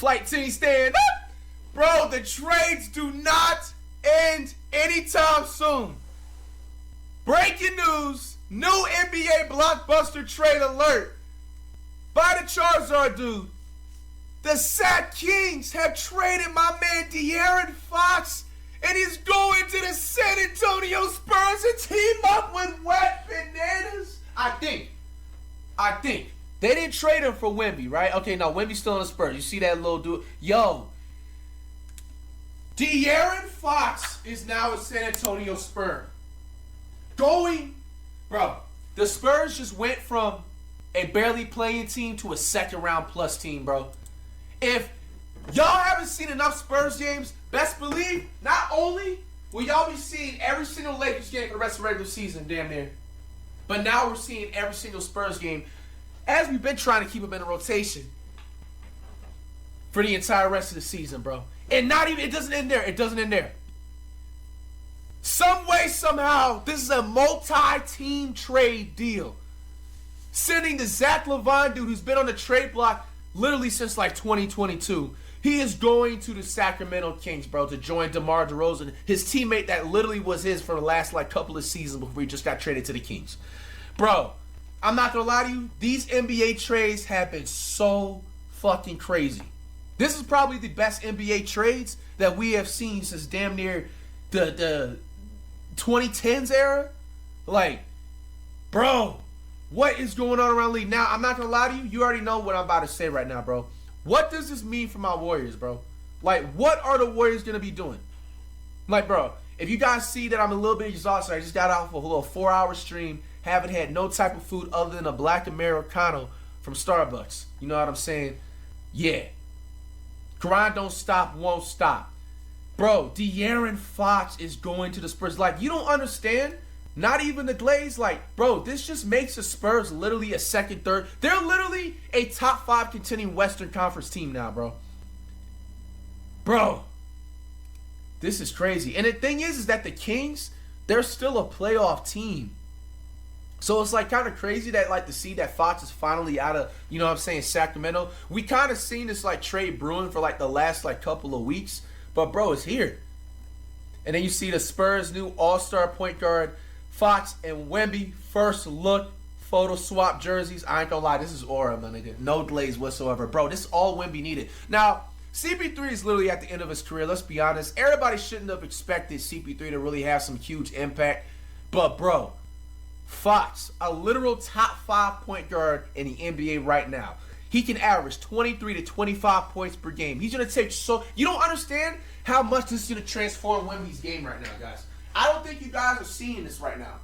Flight team stand up. Bro, the trades do not end anytime soon. Breaking news. New NBA blockbuster trade alert. By the Charizard dude. The Sac Kings have traded my man De'Aaron Fox, and he's going to the San Antonio Spurs and team up with Wet Bananas. I think. They didn't trade him for Wemby, right? Okay, now Wemby's still on the Spurs. You see that little dude? Yo. De'Aaron Fox is now a San Antonio Spur. Bro, the Spurs just went from a barely playing team to a second round plus team, bro. If y'all haven't seen enough Spurs games, best believe, not only will y'all be seeing every single Lakers game for the rest of the regular season, damn near, but now we're seeing every single Spurs game as we've been trying to keep them in a rotation for the entire rest of the season, bro. And it doesn't end there. Some way, somehow, this is a multi-team trade deal. Sending the Zach Lavine dude who's been on the trade block literally since like 2022. He is going to the Sacramento Kings, bro, to join DeMar DeRozan, his teammate that literally was his for the last like couple of seasons before he just got traded to the Kings. Bro, I'm not gonna lie to you, these NBA trades have been so fucking crazy. This is probably the best NBA trades that we have seen since damn near the 2010s era. Like, bro, what is going on around the league? Now, I'm not going to lie to you. You already know what I'm about to say right now, bro. What does this mean for my Warriors, bro? Like, what are the Warriors going to be doing? Like, bro, if you guys see that I'm a little bit exhausted, I just got off a little 4-hour stream, haven't had no type of food other than a black Americano from Starbucks. You know what I'm saying? Yeah. Grind don't stop, won't stop. Bro, De'Aaron Fox is going to the Spurs. Like, you don't understand? Not even the Glaze. Like, bro, this just makes the Spurs literally a second, third. They're literally a top 5 contending Western Conference team now, bro. Bro, this is crazy. And the thing is that the Kings, they're still a playoff team. So it's like kind of crazy that like to see that Fox is finally out of, you know what I'm saying, Sacramento. We kind of seen this like trade brewing for like the last like couple of weeks. But bro, it's here. And then you see the Spurs' new all-star point guard, Fox and Wemby, first look, photo swap jerseys. I ain't gonna lie, this is aura, my nigga. No glaze whatsoever. Bro, this is all Wemby needed. Now, CP3 is literally at the end of his career, let's be honest. Everybody shouldn't have expected CP3 to really have some huge impact. But bro, Fox, a literal top 5 point guard in the NBA right now. He can average 23 to 25 points per game. He's going to take so... You don't understand how much this is going to transform Wemby's game right now, guys. I don't think you guys are seeing this right now.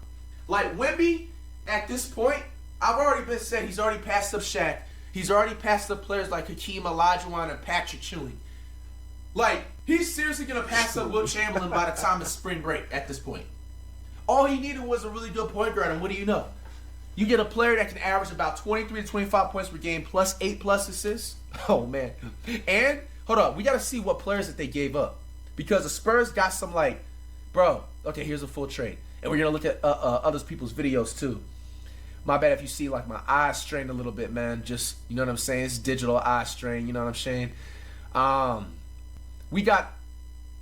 Like, Wemby, at this point, I've already been said he's already passed up Shaq. He's already passed up players like Hakeem Olajuwon and Patrick Ewing. Like, he's seriously going to pass up Wilt Chamberlain by the time of spring break at this point. All he needed was a really good point guard, and what do you know? You get a player that can average about 23 to 25 points per game plus 8+ assists. Oh, man. And, hold on, we got to see what players that they gave up. Because the Spurs got some, like, bro, okay, here's a full trade. And we're going to look at other people's videos, too. My bad if you see, like, my eyes strained a little bit, man. Just, you know what I'm saying? It's digital eye strain, you know what I'm saying? We got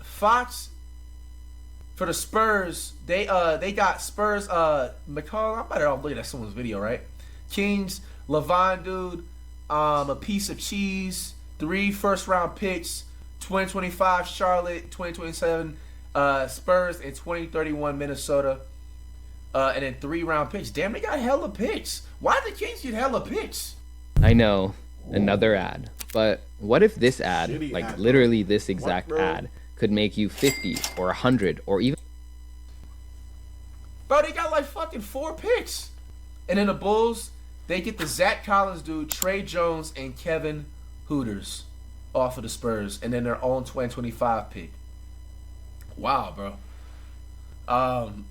Fox. For the Spurs, they got Spurs, McCall, I'm better off looking at someone's video, right? Kings, Lavine dude, a piece of cheese, 3 first-round picks, 2025 Charlotte, 2027 Spurs, and 2031 Minnesota, and then 3 round picks. Damn, they got hella picks. Why did the Kings get hella picks? I know, another ad. But what if this ad, like literally this exact ad, could make you 50 or 100 or even... Bro, they got like fucking 4 picks. And then the Bulls, they get the Zach Collins dude, Trey Jones, and Kevin Hooters off of the Spurs. And then their own 2025 pick. Wow, bro. I'm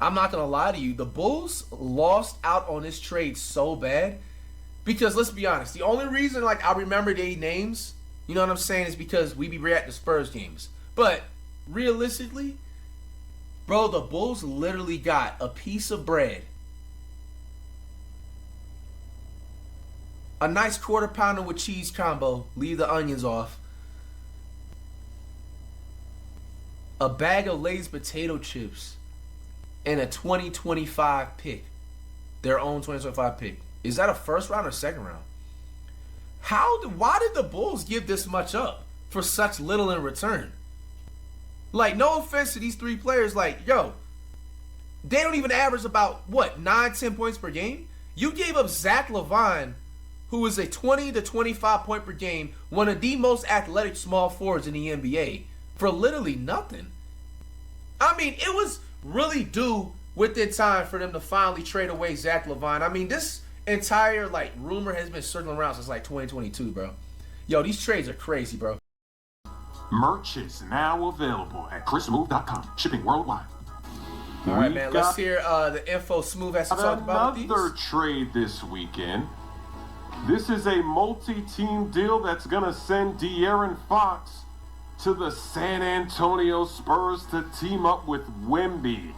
not going to lie to you. The Bulls lost out on this trade so bad. Because let's be honest, the only reason like I remember their names, you know what I'm saying, is because we be at the Spurs games. But realistically, bro, the Bulls literally got a piece of bread a nice quarter pounder with cheese combo. Leave the onions off. A bag of Lay's potato chips. And a 2025 pick. Their own 2025 pick. Is that a first round or second round? Why did the Bulls give this much up for such little in return? Like, no offense to these three players, like, yo, they don't even average about, 9-10 points per game? You gave up Zach Lavine, who is a 20 to 25 point per game, one of the most athletic small forwards in the NBA, for literally nothing. I mean, it was really due within time for them to finally trade away Zach Lavine. I mean, this entire, rumor has been circling around since, 2022, bro. Yo, these trades are crazy, bro. Merch is now available at chrismove.com. Shipping worldwide. All right, man. Let's hear the info Smooth has to talk about these. Another trade this weekend. This is a multi-team deal that's going to send De'Aaron Fox to the San Antonio Spurs to team up with Wemby.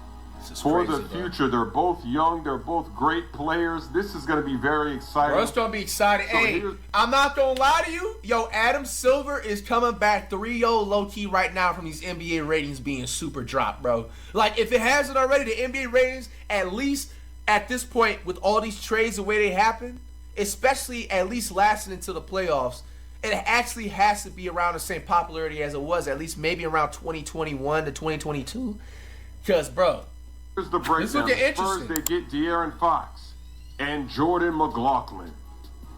For the future. They're both young. They're both great players. This is going to be very exciting. Bro, it's going to be exciting. So hey, I'm not going to lie to you. Yo, Adam Silver is coming back 3-0 low-key right now from these NBA ratings being super dropped, bro. Like, if it hasn't already, the NBA ratings, at least at this point, with all these trades the way they happen, especially at least lasting until the playoffs, it actually has to be around the same popularity as it was, at least maybe around 2021 to 2022. Because, bro, here's the breakdown. The Spurs, they get De'Aaron Fox and Jordan McLaughlin.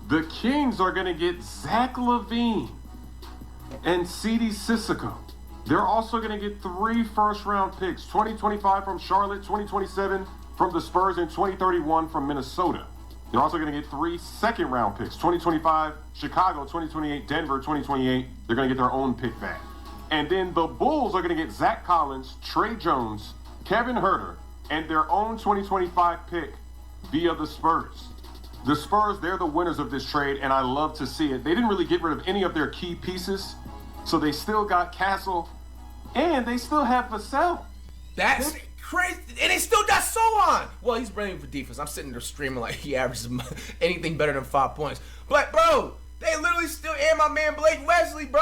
The Kings are going to get Zach Lavine and Sidi Sissoko. They're also going to get 3 first-round picks, 2025 from Charlotte, 2027 from the Spurs, and 2031 from Minnesota. They're also going to get 3 second-round picks, 2025 Chicago, 2028 Denver, 2028. They're going to get their own pick back. And then the Bulls are going to get Zach Collins, Trey Jones, Kevin Huerter, and their own 2025 pick via the Spurs. The Spurs, they're the winners of this trade, and I love to see it. They didn't really get rid of any of their key pieces, so they still got Castle, and they still have Vassell. That's crazy. And they still got Sohan. Well, he's brilliant for defense. I'm sitting there screaming like he averages anything better than 5 points. But, bro, they literally still and my man Blake Wesley, bro.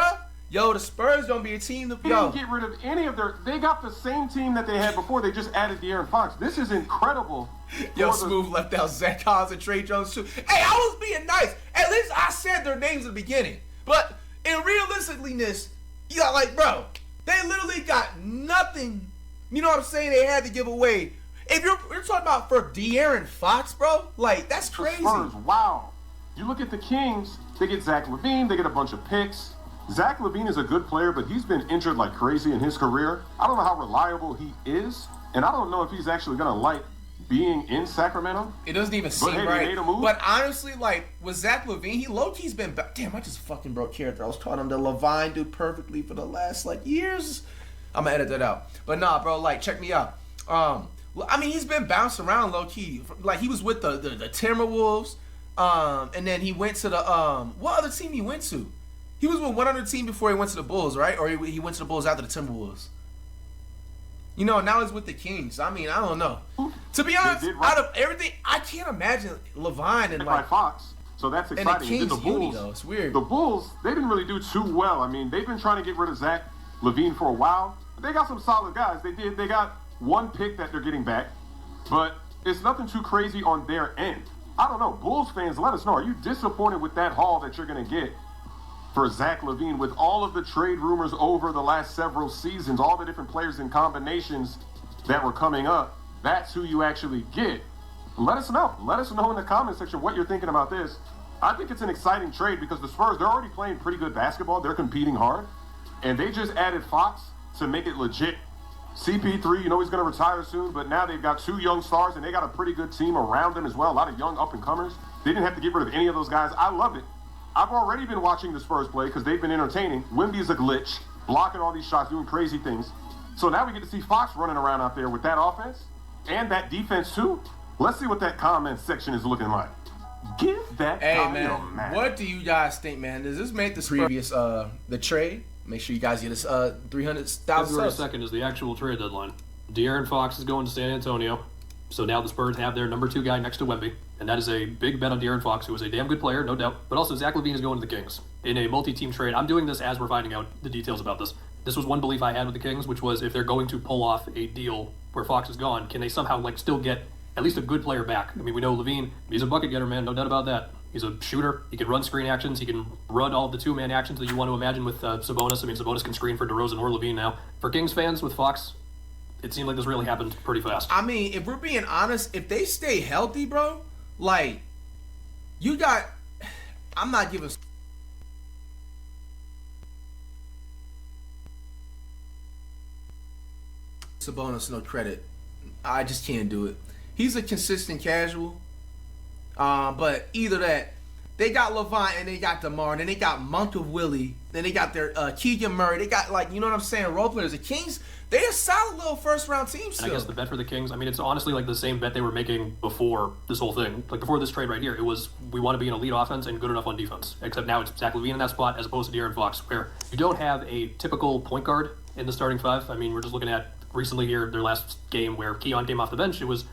Yo, the Spurs don't be a team to They didn't get rid of any of their. They got the same team that they had before. They just added De'Aaron Fox. This is incredible. Yo, Smooth left out Zach Collins and Trey Jones too. Hey, I was being nice. At least I said their names at the beginning. But in realisticalness, you got bro, they literally got nothing. You know what I'm saying? They had to give away. If you're talking about for De'Aaron Fox, bro, that's crazy. The Spurs, wow. You look at the Kings. They get Zach Lavine. They get a bunch of picks. Zach Lavine is a good player, but he's been injured like crazy in his career. I don't know how reliable he is, and I don't know if he's actually going to like being in Sacramento. It doesn't even seem right. But honestly, with Zach Lavine, he low-key's been... Damn, I just fucking broke character. I was calling him the Lavine dude perfectly for the last, years. I'm going to edit that out. But nah, bro, check me out. I mean, he's been bouncing around low-key. He was with the Timberwolves, and then he went to the... what other team he went to? He was with one other team before he went to the Bulls, right? Or he went to the Bulls after the Timberwolves. Now he's with the Kings. I mean, I don't know. To be honest, out of everything, I can't imagine Lavine and Fox. So that's exciting. And the Kings the Bulls, though. It's weird. The Bulls, they didn't really do too well. I mean, they've been trying to get rid of Zach Lavine for a while. They got some solid guys. They got one pick that they're getting back, but it's nothing too crazy on their end. I don't know. Bulls fans, let us know. Are you disappointed with that haul that you're going to get for Zach Lavine with all of the trade rumors over the last several seasons, all the different players and combinations that were coming up? That's who you actually get. Let us know. Let us know in the comment section what you're thinking about this. I think it's an exciting trade because the Spurs, they're already playing pretty good basketball. They're competing hard. And they just added Fox to make it legit. CP3, he's going to retire soon, but now they've got 2 young stars, and they got a pretty good team around them as well. A lot of young up-and-comers. They didn't have to get rid of any of those guys. I love it. I've already been watching the Spurs play because they've been entertaining. Wemby's a glitch, blocking all these shots, doing crazy things. So now we get to see Fox running around out there with that offense and that defense too. Let's see what that comment section is looking like. Give that guy man. What do you guys think, man? Does this make the previous the trade? Make sure you guys get us 300,000 February 2nd is the actual trade deadline. De'Aaron Fox is going to San Antonio. So now the Spurs have their number 2 guy next to Wemby, and that is a big bet on De'Aaron Fox, who is a damn good player, no doubt. But also Zach Lavine is going to the Kings in a multi-team trade. I'm doing this as we're finding out the details about this. This was one belief I had with the Kings, which was if they're going to pull off a deal where Fox is gone, can they somehow still get at least a good player back? I mean, we know Lavine, he's a bucket getter, man, no doubt about that. He's a shooter. He can run screen actions. He can run all the 2-man actions that you want to imagine with Sabonis. I mean, Sabonis can screen for DeRozan or Lavine now. For Kings fans with Fox, it seemed like this really happened pretty fast. I mean, if we're being honest, if they stay healthy, bro, you got... I'm not giving... Sabonis no credit. I just can't do it. He's a consistent casual. But either that, they got Lavine and they got DeMar, and then they got Monk of Willie, then they got their Keegan Murray. They got, you know what I'm saying, role players. The Kings, they're a solid little first-round team still. And I guess the bet for the Kings, I mean, it's honestly the same bet they were making before this whole thing. Before this trade right here, it was we want to be an elite offense and good enough on defense. Except now it's Zach Lavine in that spot as opposed to De'Aaron Fox, where you don't have a typical point guard in the starting 5. I mean, we're just looking at recently here, their last game where Keon came off the bench. It was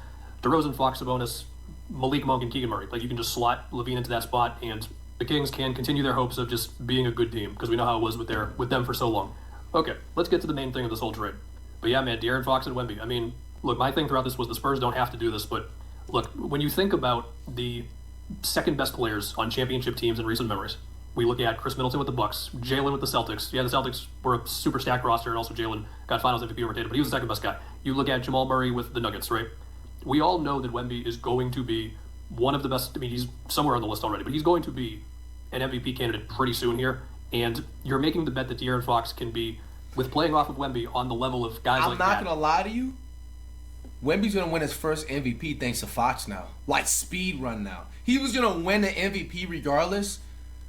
DeRozan, Fox, Sabonis, Malik Monk, and Keegan Murray. You can just slot Lavine into that spot, and the Kings can continue their hopes of just being a good team, because we know how it was with them for so long. Okay, let's get to the main thing of this whole trade. But yeah, man, De'Aaron Fox and Wemby. I mean, look, my thing throughout this was the Spurs don't have to do this, but look, when you think about the second best players on championship teams in recent memories, we look at Chris Middleton with the Bucks, Jalen with the Celtics. Yeah, the Celtics were a super stacked roster, and also Jalen got Finals MVP rotated, but he was the second best guy. You look at Jamal Murray with the Nuggets, right? We all know that Wemby is going to be one of the best. I mean, he's somewhere on the list already, but he's going to be an MVP candidate pretty soon here. And you're making the bet that De'Aaron Fox can be, with playing off of Wemby, on the level of guys like that. I'm not going to lie to you. Wemby's going to win his first MVP thanks to Fox now. Speed run now. He was going to win the MVP regardless.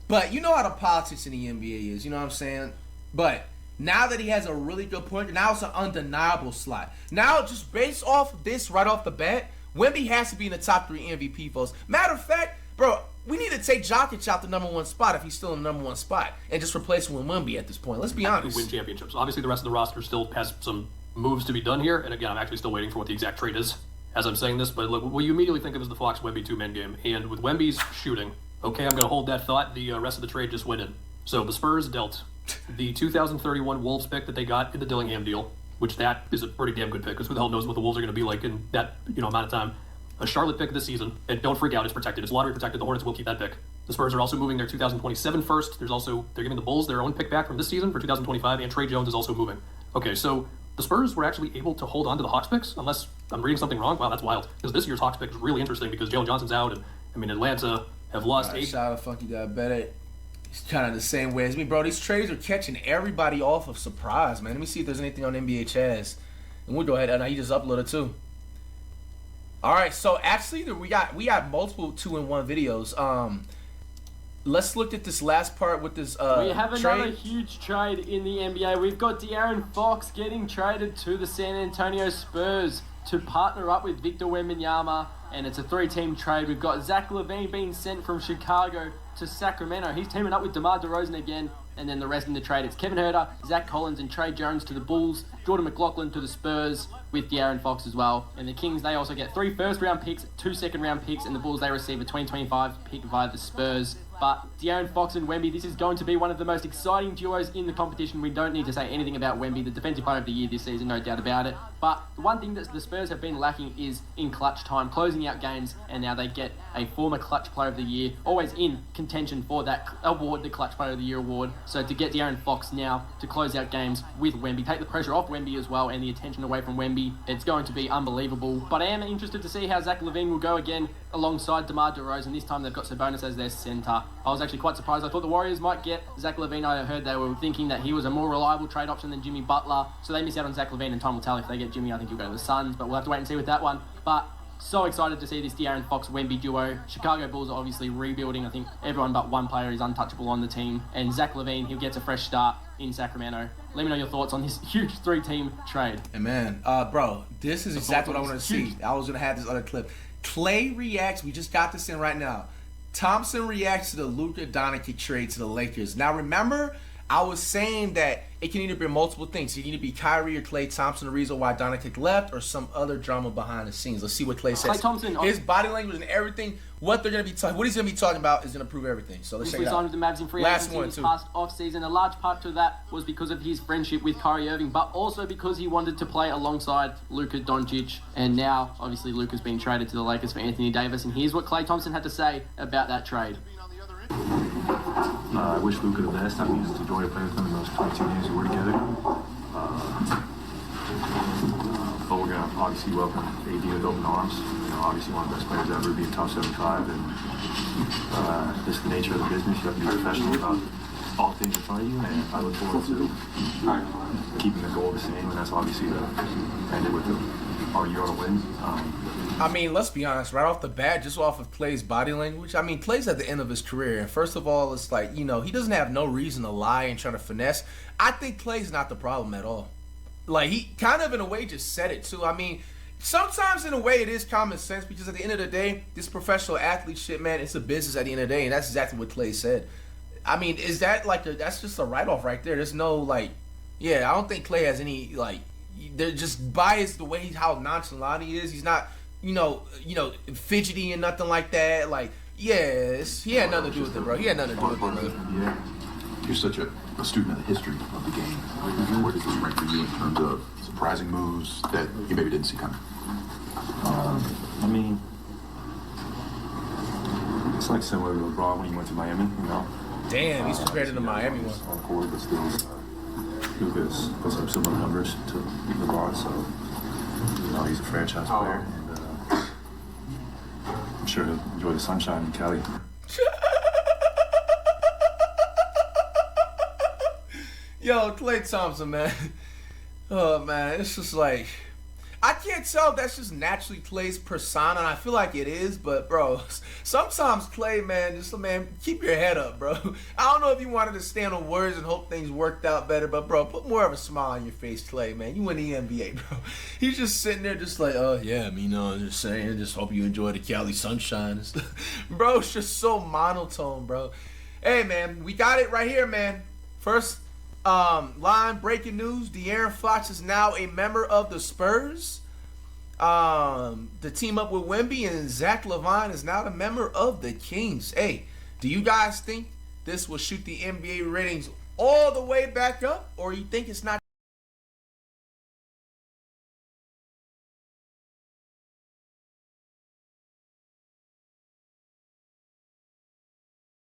But you know how the politics in the NBA is. You know what I'm saying? But now that he has a really good point, now it's an undeniable slot. Now, just based off this right off the bat, Wemby has to be in the top 3 MVP votes. Matter of fact, bro, we need to take Jokic out the number 1 spot if he's still in the number 1 spot and just replace him with Wemby at this point. Let's be honest. Win championships. Obviously, the rest of the roster still has some moves to be done here. And again, I'm actually still waiting for what the exact trade is as I'm saying this. But look, what you immediately think of is the Fox-Wemby 2-man game. And with Wemby's shooting, okay, I'm going to hold that thought. The rest of the trade just went in. So the Spurs dealt the 2031 Wolves pick that they got in the Dillingham deal, which that is a pretty damn good pick, because who the hell knows what the Wolves are going to be like in that amount of time. A Charlotte pick this season, and don't freak out, it's protected. It's lottery protected. The Hornets will keep that pick. The Spurs are also moving their 2027 first. They're giving the Bulls their own pick back from this season for 2025, and Trey Jones is also moving. Okay, so the Spurs were actually able to hold on to the Hawks picks, unless I'm reading something wrong. Wow, that's wild. Because this year's Hawks pick is really interesting because Jalen Johnson's out, and I mean Atlanta have lost 8. Shout out funky guy better. He's kind of the same way as me, bro. These trades are catching everybody off of surprise, man. Let me see if there's anything on NBA Chaz, and we'll go ahead. And he just uploaded too. All right, so actually we got multiple 2-in-1 videos. Let's look at this last part with this we have trade. another huge trade in the NBA. We've got De'Aaron Fox getting traded to the San Antonio Spurs to partner up with Victor Wembanyama, and it's a 3-team trade. We've got Zach Lavine being sent from Chicago to Sacramento. He's teaming up with DeMar DeRozan again, and then the rest in the trade, it's Kevin Huerter, Zach Collins, and Trey Jones to the Bulls, Jordan McLaughlin to the Spurs with De'Aaron Fox as well. And the Kings, they also get 3 first-round picks, 2 second-round picks, and the Bulls, they receive a 2025 pick via the Spurs. But De'Aaron Fox and Wemby, this is going to be one of the most exciting duos in the competition. We don't need to say anything about Wemby, the defensive player of the year this season, no doubt about it. But the one thing that the Spurs have been lacking is in clutch time, closing out games, and now they get a former clutch player of the year, always in contention for that award, the clutch player of the year award. So to get De'Aaron Fox now to close out games with Wemby, take the pressure off Wemby as well and the attention away from Wemby, it's going to be unbelievable. But I am interested to see how Zach Lavine will go again alongside DeMar DeRozan. This time they've got Sabonis as their center. I was actually quite surprised. I thought the Warriors might get Zach Lavine. I heard they were thinking that he was a more reliable trade option than Jimmy Butler, so they miss out on Zach Lavine, and time will tell. If they get Jimmy, I think he'll go to the Suns, but we'll have to wait and see with that one. But so excited to see this De'Aaron Fox-Wemby duo. Chicago Bulls are obviously rebuilding. I think everyone but one player is untouchable on the team, and Zach Lavine, he gets a fresh start in Sacramento. Let me know your thoughts on this huge 3-team trade. And man, bro, this is exactly what I want to see. I was going to have this other clip. Clay reacts. We just got this in right now. Thompson reacts to the Luka Doncic trade to the Lakers. Now remember, I was saying that it can either be multiple things. It can either be Kyrie or Klay Thompson, the reason why Doncic left, or some other drama behind the scenes. Let's see what Klay says. Klay Thompson, his body language and everything, what they're gonna be talking, what he's gonna be talking about is gonna prove everything. So let's check it out. With the Mavs in free Last agency one, this too. past off-season. A large part to that was because of his friendship with Kyrie Irving, but also because he wanted to play alongside Luka Doncic. And now, obviously, Luka's been traded to the Lakers for Anthony Davis. And here's what Klay Thompson had to say about that trade. I wish Luka the best. I mean, it's a joy to play with him in those 22 games we were together. But we're going to obviously welcome AD with open arms. You know, obviously one of the best players ever, being top 75. And just the nature of the business, you have to be professional about all things in front of you. And I look forward to keeping the goal the same. And that's obviously to end it with our year on a win. I mean, let's be honest, right off the bat, just off of Klay's body language, I mean, Klay's at the end of his career. And first of all, it's like, you know, he doesn't have no reason to lie and try to finesse. I think Klay's not the problem at all. Like, he kind of, in a way, just said it, too. I mean, sometimes, in a way, it is common sense because at the end of the day, this professional athlete shit, man, it's a business at the end of the day. And that's exactly what Klay said. I mean, is that, like, that's just a write-off right there. There's no, like, yeah, I don't think Klay has any, like, they're just biased the way how nonchalant he is. He's not, you know, fidgety and nothing like that. Like, yes, he had nothing to do with it, bro. He had nothing to do with it, bro. Yeah. You're such a student of the history of the game. Where does this rank for you in terms of surprising moves that you maybe didn't see coming? I mean, it's like similar to LeBron when he went to Miami, you know. Damn, he's compared to the Miami one. On the court, but still, Lucas puts up similar numbers to LeBron, so you know he's a franchise player, and I'm sure he'll enjoy the sunshine in Cali. Yo, Klay Thompson, man. Oh, man, it's just like, I can't tell if that's just naturally Klay's persona, and I feel like it is, but, bro, sometimes Klay, man, keep your head up, bro. I don't know if you wanted to stand on words and hope things worked out better, but, bro, put more of a smile on your face, Klay, man. You in the NBA, bro. He's just sitting there just like, oh, yeah, I mean, I'm just saying, just hope you enjoy the Cali sunshine. Bro, it's just so monotone, bro. Hey, man, we got it right here, man. First line, breaking news, De'Aaron Fox is now a member of the Spurs. The team up with Wemby, and Zach Lavine is now a member of the Kings. Hey, do you guys think this will shoot the NBA ratings all the way back up, or you think it's not